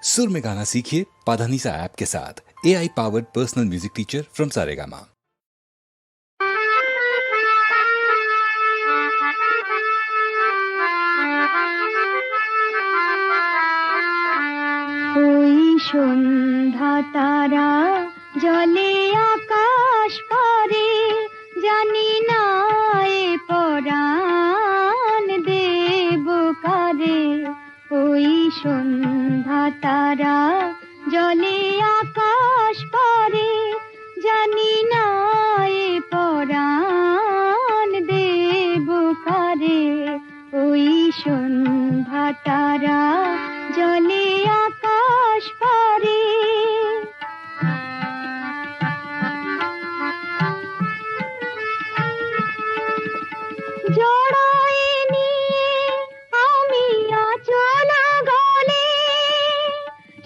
सुर में गाना सीखिए पाधानीसा ऐप के साथ। AI powered personal music teacher from Saregama. ওই সন্ধ্যা তারা জলে আকাশ পারে, জানি না এ পরাণ দেব কারে। ওই সন্ধ্যা তারা জলে আকাশ পারে, জানি না এ পরাণ দেব কারে। ওই সন্ধ্যা তারা জলে আকাশ পারে। জড়ায় নিয়ে আমি আঁচল গলে,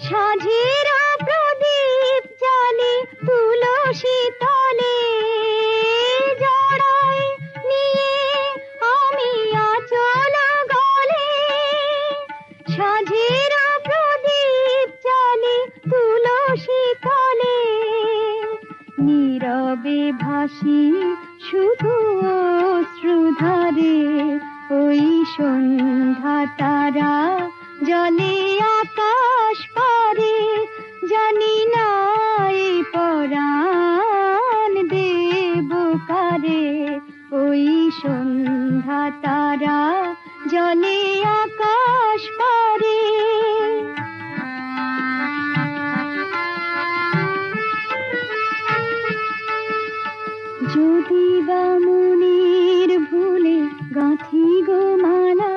সাঁঝের প্রদীপ জ্বালি তুলসী তলে। জড়ায় নিয়ে আমি আঁচল গলে, সাঁঝের প্রদীপ জ্বালি তুলসী তলে। নীরবে ভাসি শুধু অশ্রুধারে। ওই সন্ধ্যা তারা জলে আকাশ পারে, জানি না এ পরাণ দেব কারে। ওই সন্ধ্যা তারা জলে আকাশ পারে। যদি বা মনের ভুলে গাঁথি গো মালা,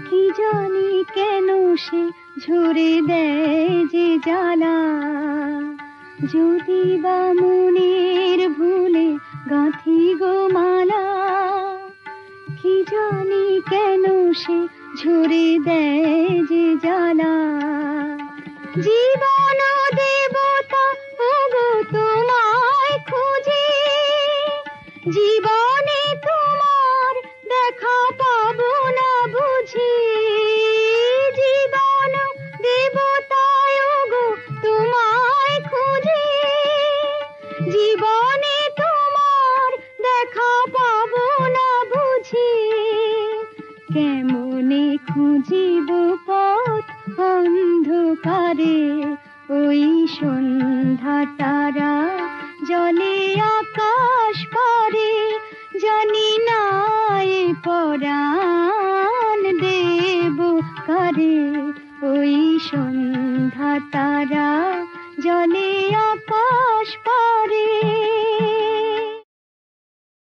কি জানি কেন সে ঝরে দেয় যে জ্বালা। যদি বা মনের ভুলে গাঁথি গো মালা, কি জানি কেন সে ঝরে দেয় যে জ্বালা। জীবন দেবতা ওগো তোমায় খুঁজে, জীবনে তোমার দেখা পাবো না বুঝি। জীবন দেবতা ওগো তোমায় খুঁজে, জীবনে তোমার দেখা পাবো না বুঝি। কেমনে খুঁজিব পথ অন্ধকারে। ওই সন্ধ্যা তারা জলে আকাশ পারে, জানি না এ পরাণ দেব কারে। ওই সন্ধ্যা তারা জলে আকাশ পারে।